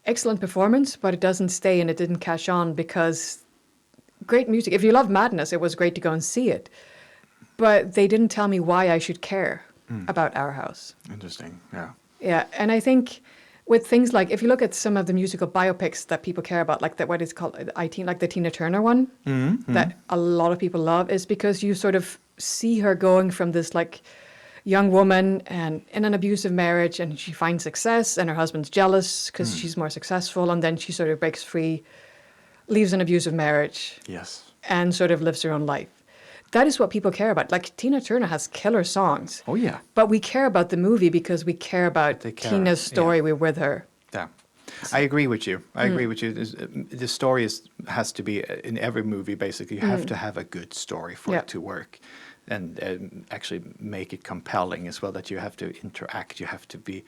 excellent performance, but it doesn't stay and it didn't catch on because great music. If you love Madness, it was great to go and see it. But they didn't tell me why I should care about Our House. Interesting, yeah. Yeah, and I think with things like, if you look at some of the musical biopics that people care about, like what is called like the Tina Turner one, that a lot of people love, is because you sort of see her going from this like young woman and in an abusive marriage, and she finds success, and her husband's jealous because she's more successful, and then she sort of breaks free, leaves an abusive marriage, and sort of lives her own life. That is what people care about. Like, Tina Turner has killer songs. Oh, yeah. But we care about the movie because we care about Tina's story. We're with her. Yeah. I agree with you. The story has to be, in every movie, basically, you have to have a good story for it to work. And actually make it compelling as well, that you have to interact, you have to be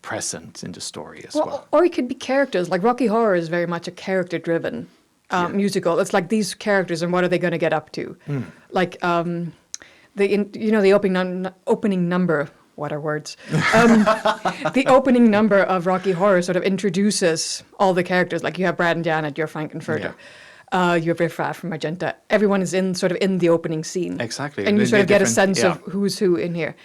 present in the story as well. Or it could be characters. Like, Rocky Horror is very much a character-driven musical. It's like these characters and what are they going to get up to? Like the opening number. What are words? The opening number of Rocky Horror sort of introduces all the characters. Like, you have Brad and Janet, you're Frankenfurter. You have Riff Raff from Magenta. Everyone is in the opening scene. Exactly. And you sort of get a sense of who's who in here.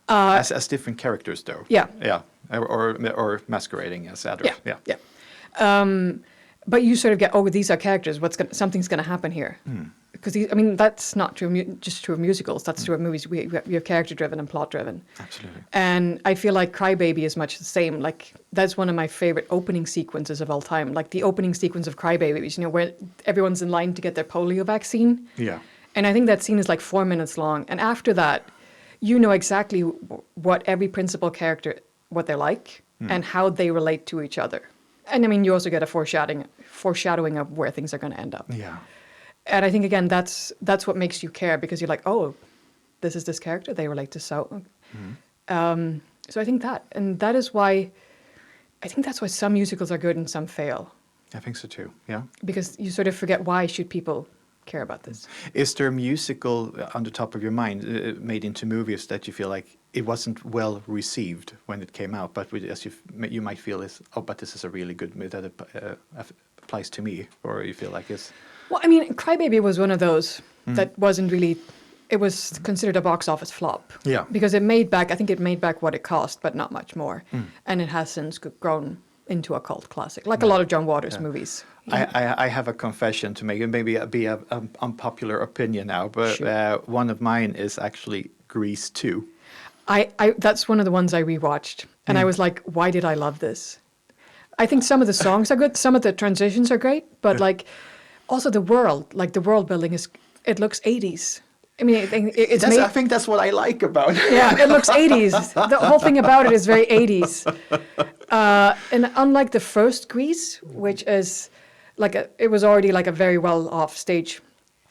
As different characters, though. Yeah. Yeah. Or masquerading as others. Yeah. But you sort of get, these are characters. Something's going to happen here. Because that's not just true of musicals. That's true of movies. We have character-driven and plot-driven. Absolutely. And I feel like Crybaby is much the same. Like, that's one of my favorite opening sequences of all time. Like the opening sequence of Crybaby, where everyone's in line to get their polio vaccine. Yeah. And I think that scene is like 4 minutes long. And after that, you know exactly what every principal character, what they're like, and how they relate to each other. And I mean, you also get a foreshadowing of where things are going to end up. Yeah. And I think again, that's what makes you care, because you're like, oh, this is this character, they relate to so. So I think that, and that is why, I think that's why some musicals are good and some fail. I think so too. Yeah. Because you sort of forget, why should people care about this? Is there a musical on the top of your mind made into movies that you feel like it wasn't well received when it came out, but as you might feel is, oh, but this is a really good movie that applies to me, or you feel like it's... Well, I mean, Crybaby was one of those that wasn't really, it was considered a box office flop. Yeah. Because it made back, I think it made back what it cost, but not much more. And it has since grown into a cult classic, like a lot of John Waters movies. I have a confession to make, and maybe be an unpopular opinion now, but Sure. one of mine is actually Grease 2. That's one of the ones I rewatched, and I was like, why did I love this? I think some of the songs are good, some of the transitions are great, but like, also the world building it looks 80s. I mean, it's made, I think that's what I like about it. yeah, it looks 80s. The whole thing about it is very 80s. And unlike the first Grease, which is it was already like a very well-off stage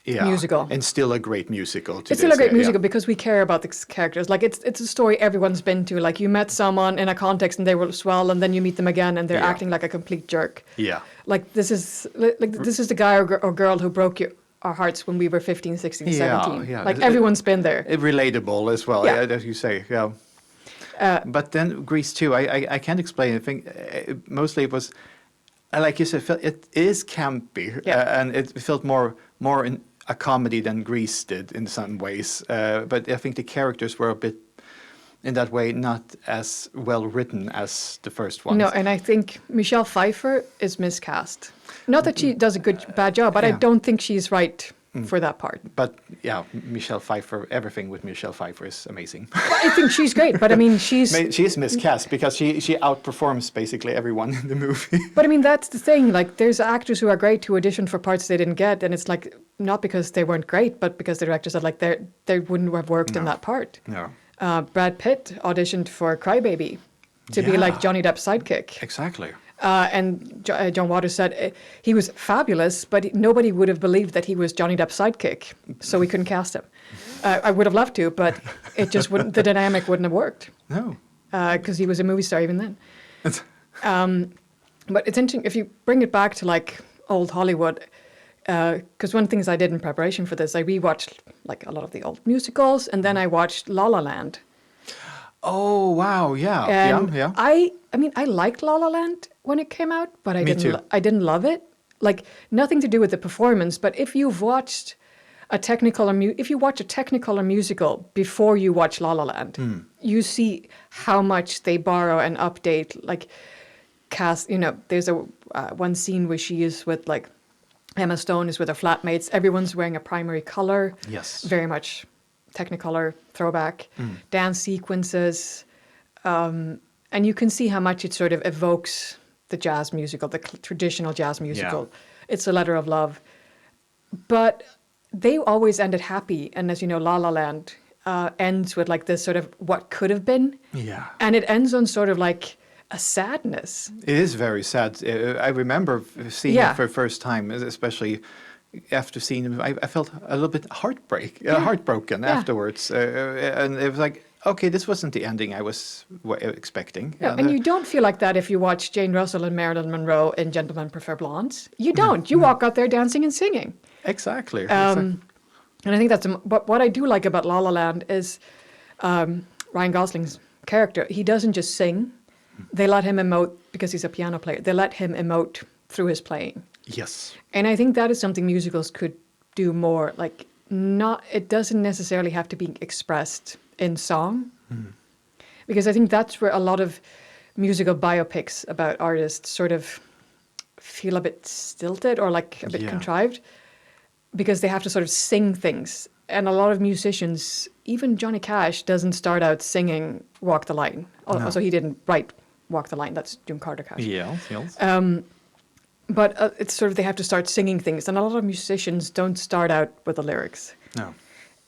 musical. And still a great musical. It's still a great musical because we care about the characters. Like it's a story everyone's been to. Like you met someone in a context and they were swell, and then you meet them again and they're acting like a complete jerk. Yeah. Like this is the guy or girl who broke our hearts when we were 15, 16, 17. Yeah. Like everyone's been there. Relatable as well, as you say. Yeah. But then Grease 2, I can't explain. I think mostly it was, like you said, it is campy, and it felt more in a comedy than Grease did in some ways. But I think the characters were a bit, in that way, not as well written as the first one. No, and I think Michelle Pfeiffer is miscast. Not that she does a bad job, but I don't think she's right for that part. But yeah, Michelle Pfeiffer, everything with Michelle Pfeiffer is amazing. Well, I think she's great, but I mean, she is miscast because she outperforms basically everyone in the movie. But I mean, that's the thing. Like, there's actors who are great who auditioned for parts they didn't get, and it's like not because they weren't great, but because the director said like they wouldn't have worked in that part. No. Brad Pitt auditioned for Crybaby to be like Johnny Depp's sidekick. Exactly. And John Waters said he was fabulous, but nobody would have believed that he was Johnny Depp's sidekick, so we couldn't cast him. I would have loved to, but it just wouldn't. The dynamic wouldn't have worked. No. Because he was a movie star even then. But it's interesting if you bring it back to like old Hollywood. Because one of the things I did in preparation for this, I rewatched like a lot of the old musicals, and then I watched La La Land. Oh wow! Yeah, And yeah. I mean, I liked La La Land when it came out, but I didn't love it. Like nothing to do with the performance, but if you've watched a Technicolor musical before you watch La La Land, you see how much they borrow and update. Like cast, there's a one scene where she is with like Emma Stone is with her flatmates. Everyone's wearing a primary color. Yes. Very much Technicolor throwback, dance sequences, and you can see how much it sort of evokes the jazz musical, the traditional jazz musical. Yeah. It's a letter of love. But they always ended happy, and as you know, La La Land ends with like this sort of what could have been. Yeah. And it ends on sort of like a sadness. It is very sad. I remember seeing it for the first time, especially after seeing it. I felt a little bit heartbroken afterwards. And it was like, okay, this wasn't the ending I was expecting. No, and you don't feel like that if you watch Jane Russell and Marilyn Monroe in Gentlemen Prefer Blondes. You don't. You walk out there dancing and singing. Exactly. And I think that's what I do like about La La Land is Ryan Gosling's character. He doesn't just sing. They let him emote because he's a piano player. They let him emote through his playing. Yes. And I think that is something musicals could do more. Like, it doesn't necessarily have to be expressed in song. Because I think that's where a lot of musical biopics about artists sort of feel a bit stilted or like a bit contrived. Because they have to sort of sing things. And a lot of musicians, even Johnny Cash, doesn't start out singing Walk the Line. No. Also, he didn't write Walk the Line. That's June Carter Cash. Yes. But it's sort of they have to start singing things. And a lot of musicians don't start out with the lyrics. No.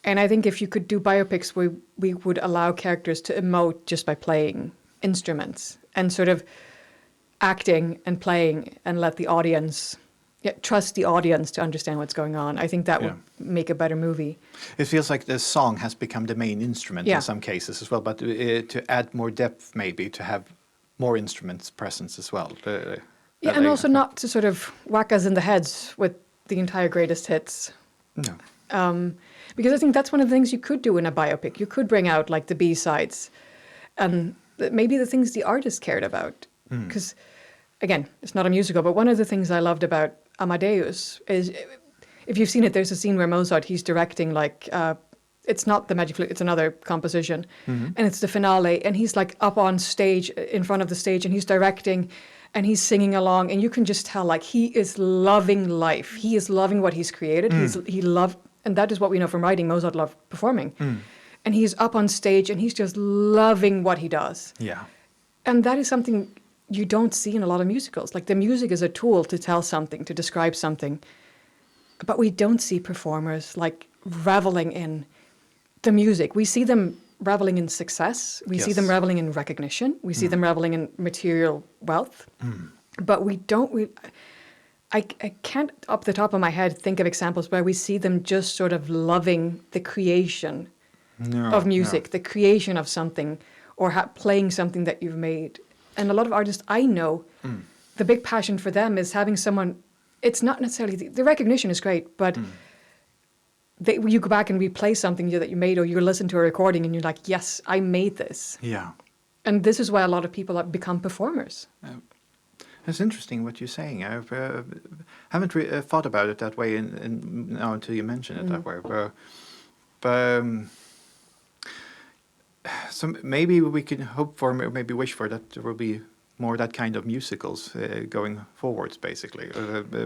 And I think if you could do biopics where we would allow characters to emote just by playing instruments and sort of acting and playing and let the audience trust the audience to understand what's going on, I think that would make a better movie. It feels like the song has become the main instrument in some cases as well, but to add more depth, maybe to have more instruments presence as well. And also not to sort of whack us in the heads with the entire greatest hits. No. Because I think that's one of the things you could do in a biopic. You could bring out like the B-sides and maybe the things the artist cared about. Because, again, it's not a musical, but one of the things I loved about Amadeus is, if you've seen it, there's a scene where Mozart, he's directing like, it's not the Magic Flute, it's another composition. And it's the finale, and he's like up on stage, in front of the stage, and he's directing, and he's singing along, and you can just tell like he is loving life. He is loving what he's created. And that is what we know from writing. Mozart loved performing. And he's up on stage, and he's just loving what he does. Yeah. And that is something you don't see in a lot of musicals. Like the music is a tool to tell something, to describe something. But we don't see performers like reveling in the music. We see them reveling in success. We see them reveling in recognition. We see them reveling in material wealth. But we don't... I can't, up the top of my head, think of examples where we see them just sort of loving the creation of music, the creation of something, or playing something that you've made. And a lot of artists I know, the big passion for them is having someone, it's not necessarily, the recognition is great, but you go back and replay something that you made, or you listen to a recording and you're like, yes, I made this. Yeah. And this is why a lot of people have become performers. It's interesting what you're saying. I haven't thought about it that way now until you mention it that way. But so maybe we can hope for, maybe wish for, that there will be more that kind of musicals going forwards, basically.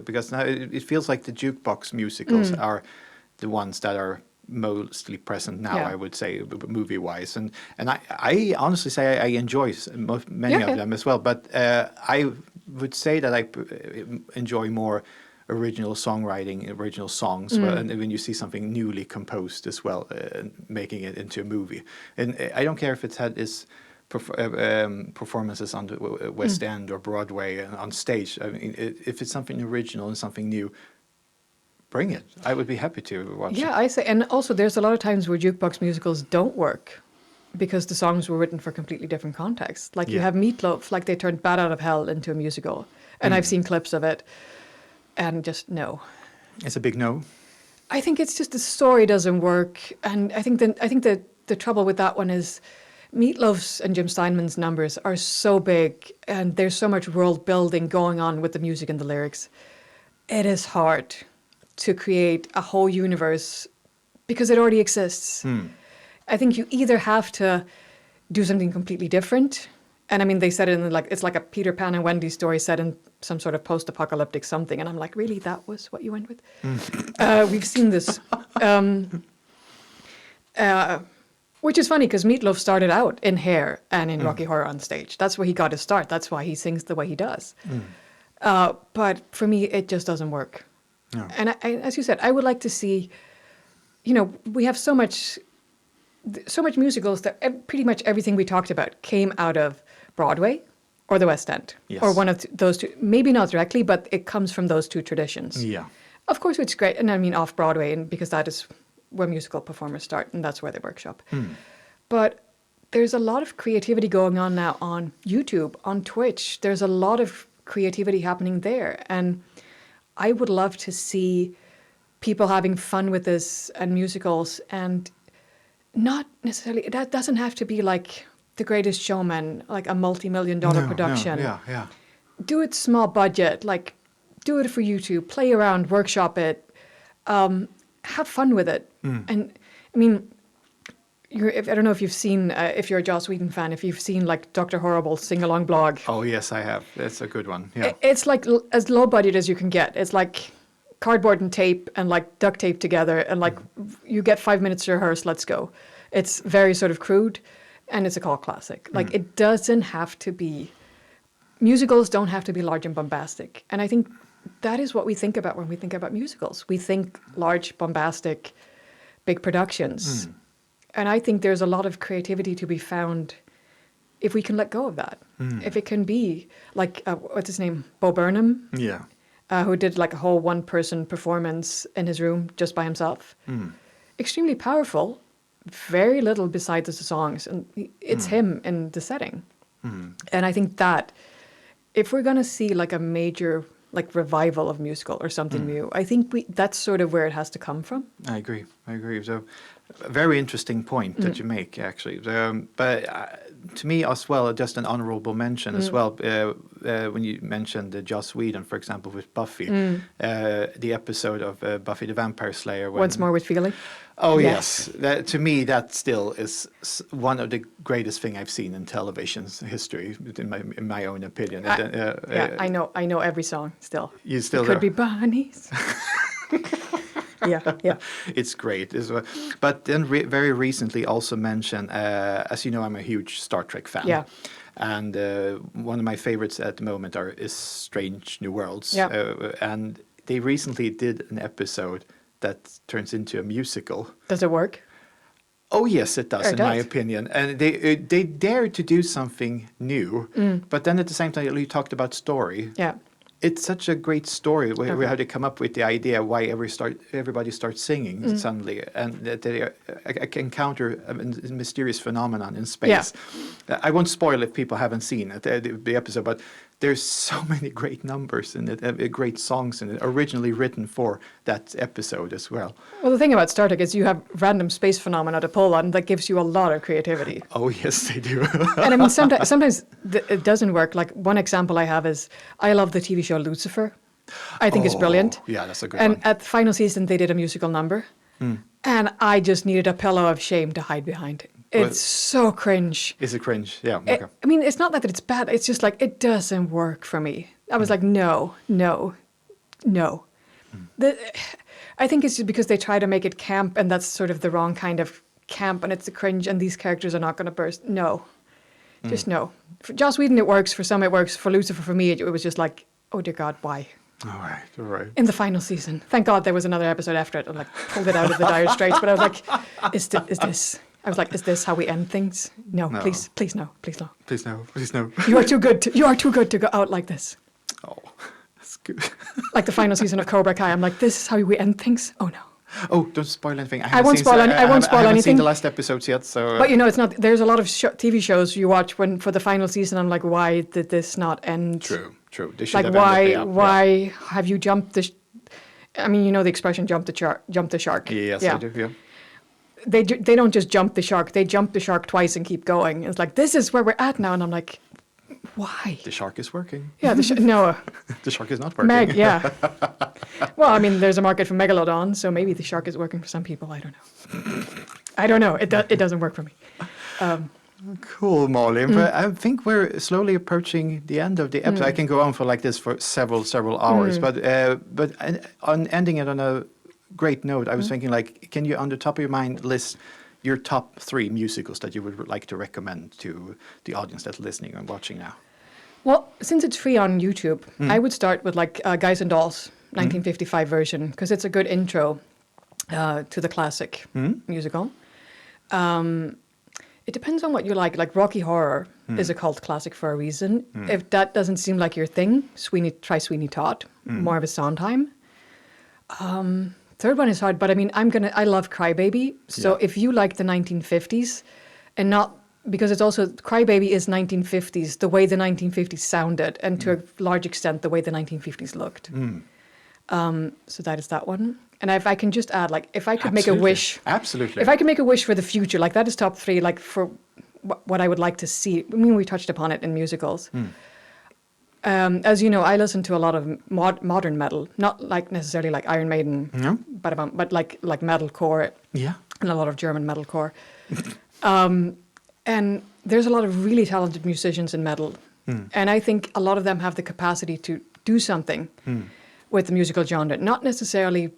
Because now it feels like the jukebox musicals are the ones that are mostly present now, I would say, movie-wise. And I honestly say I enjoy many of them as well. But I would say that I enjoy more original songwriting, original songs, and when you see something newly composed as well, making it into a movie. And I don't care if it's had its performances on the West End or Broadway and on stage. I mean, if it's something original and something new, bring it. I would be happy to watch it. Yeah, I say, and also there's a lot of times where jukebox musicals don't work because the songs were written for completely different contexts. Like you have Meatloaf, like they turned Bat Out of Hell into a musical. And I've seen clips of it. And just no. It's a big no. I think it's just the story doesn't work, and I think the trouble with that one is Meatloaf's and Jim Steinman's numbers are so big, and there's so much world building going on with the music and the lyrics. It is hard to create a whole universe because it already exists. I think you either have to do something completely different. And I mean, they said it in it's like a Peter Pan and Wendy story set in some sort of post-apocalyptic something. And I'm like, really, that was what you went with? We've seen this. Which is funny because Meatloaf started out in Hair and in Rocky Horror on stage. That's where he got his start. That's why he sings the way he does. But for me, it just doesn't work. No. And as you said, I would like to see, we have so much musicals that pretty much everything we talked about came out of Broadway or the West End, or one of those two. Maybe not directly, but it comes from those two traditions. Yeah. Of course, it's great, and I mean off Broadway, and because that is where musical performers start, and that's where they workshop. But there's a lot of creativity going on now on YouTube, on Twitch. There's a lot of creativity happening there, and I would love to see people having fun with this and musicals, and not necessarily, that doesn't have to be like The Greatest Showman, like a multi-million-dollar production. Yeah. Do it small budget, like do it for YouTube, play around, workshop it, have fun with it. And I mean, I don't know if you've seen, if you're a Joss Whedon fan, if you've seen like Dr. Horrible's sing-along blog. Oh, yes, I have. That's a good one. Yeah. It's like as low budget as you can get. It's like cardboard and tape and like duct tape together, and like you get 5 minutes to rehearse, let's go. It's very sort of crude, and it's a cult classic. Like it doesn't have to be, musicals don't have to be large and bombastic. And I think that is what we think about when we think about musicals. We think large, bombastic, big productions. And I think there's a lot of creativity to be found if we can let go of that. If it can be like, what's his name? Bo Burnham, Yeah. who did like a whole one-person performance in his room just by himself. Extremely powerful, very little besides the songs. And it's him in the setting. And I think that if we're going to see like a major like revival of musical or something new, I think that's sort of where it has to come from. I agree. So, a very interesting point that you make, actually. But to me as well, just an honorable mention as well. When you mentioned Joss Whedon, for example, with Buffy, the episode of Buffy the Vampire Slayer. Once More with Feeling. Oh yes, to me that still is one of the greatest thing I've seen in television's history, in my own opinion. I know every song still. You still it could be bunnies. Yeah. It's great. But then very recently also mentioned, as you know, I'm a huge Star Trek fan. Yeah. And one of my favorites at the moment is Strange New Worlds. Yeah. And they recently did an episode that turns into a musical. Does it work? Oh yes, it does, my opinion. And they dare to do something new, but then at the same time, you talked about story. Yeah. It's such a great story where how they come up with the idea why everybody starts singing suddenly, and that they encounter a mysterious phenomenon in space. Yeah. I won't spoil if people haven't seen it, the episode, but there's so many great numbers in it, great songs in it, originally written for that episode as well. Well, the thing about Star Trek is you have random space phenomena to pull on that gives you a lot of creativity. Oh, yes, they do. And I mean, sometimes it doesn't work. Like one example I have is I love the TV show Lucifer. I think it's brilliant. Yeah, that's a good one. And at the final season, they did a musical number. And I just needed a pillow of shame to hide behind. It's so cringe. Is it cringe? Yeah. Okay. I mean, it's not that it's bad. It's just like, it doesn't work for me. I was like, no. I think it's just because they try to make it camp, and that's sort of the wrong kind of camp, and it's the cringe, and these characters are not going to burst. No. Just no. For Joss Whedon, it works. For some, it works. For Lucifer, for me, it was just like, oh, dear God, why? All right. In the final season. Thank God there was another episode after it. I like pulled it out of the dire straits, but I was like, is this... I was like, is this how we end things? No. Please no. Please no. You are too good to go out like this. Oh, that's good. Like the final season of Cobra Kai. I'm like, this is how we end things? Oh, no. Oh, don't spoil anything. I won't spoil anything. I haven't seen the last episodes yet, so... But, it's not... There's a lot of TV shows you watch for the final season. I'm like, why did this not end? True. They should have why have you jumped the... I mean, the expression jump the shark. Yes, I do, yeah. They don't just jump the shark. They jump the shark twice and keep going. It's like, this is where we're at now. And I'm like, why? The shark is working. Yeah, no. The shark is not working. Yeah. Well, I mean, there's a market for Megalodon, so maybe the shark is working for some people. I don't know. It doesn't work for me. Cool, Malin. But I think we're slowly approaching the end of the episode. I can go on for like this for several hours. But on ending it on a great note, I was thinking, like, can you, on the top of your mind, list your top 3 musicals that you would like to recommend to the audience that's listening and watching now? Well, since it's free on YouTube, I would start with like Guys and Dolls, 1955 version, because it's a good intro to the classic musical. It depends on what you like. Like Rocky Horror is a cult classic for a reason. If that doesn't seem like your thing, try Sweeney Todd, more of a Sondheim. Third one is hard, but I mean, I love Crybaby. So if you like the 1950s, and not, because it's also, Crybaby is 1950s, the way the 1950s sounded, and to a large extent, the way the 1950s looked. So that is that one. And if I can just add, like, if I could make a wish. Absolutely. If I could make a wish for the future, like, that is top 3, like, for what I would like to see. I mean, we touched upon it in musicals. As you know, I listen to a lot of modern metal, not like necessarily like Iron Maiden, but like metalcore, and a lot of German metalcore. And there's a lot of really talented musicians in metal, and I think a lot of them have the capacity to do something with the musical genre. Not necessarily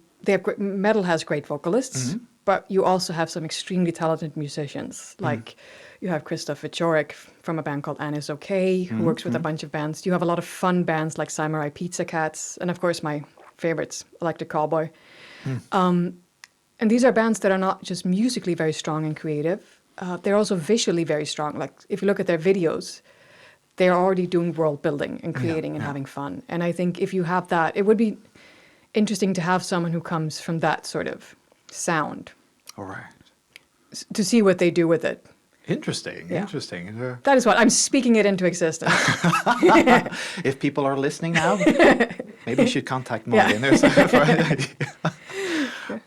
metal has great vocalists, but you also have some extremely talented musicians, like. You have Christoph Wieczorek from a band called Anna's Okay, who works with a bunch of bands. You have a lot of fun bands like Samurai Pizza Cats, and of course my favorites, Electric Cowboy. And these are bands that are not just musically very strong and creative. They're also visually very strong. Like if you look at their videos, they're already doing world building and creating and having fun. And I think if you have that, it would be interesting to have someone who comes from that sort of sound. All right. To see what they do with it. Interesting. That is what I'm speaking it into existence. If people are listening now, maybe you should contact Malin.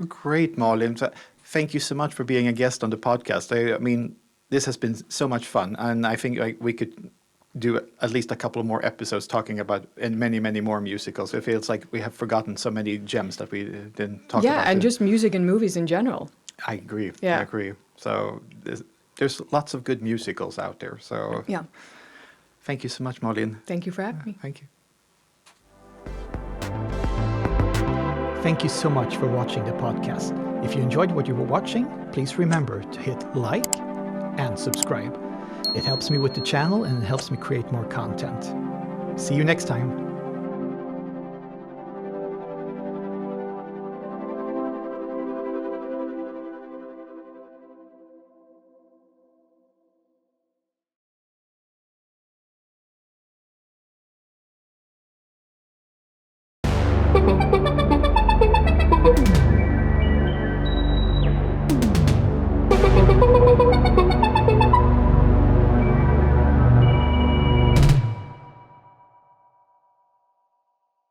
Great, Malin. So, thank you so much for being a guest on the podcast. I mean, this has been so much fun, and I think we could do at least a couple more episodes talking about and many more musicals. It feels like we have forgotten so many gems that we didn't talk about. Yeah, and just music and movies in general. I agree. Yeah. I agree. So there's lots of good musicals out there. So yeah. Thank you so much, Malin. Thank you for having me. Thank you. Thank you so much for watching the podcast. If you enjoyed what you were watching, please remember to hit like and subscribe. It helps me with the channel and it helps me create more content. See you next time.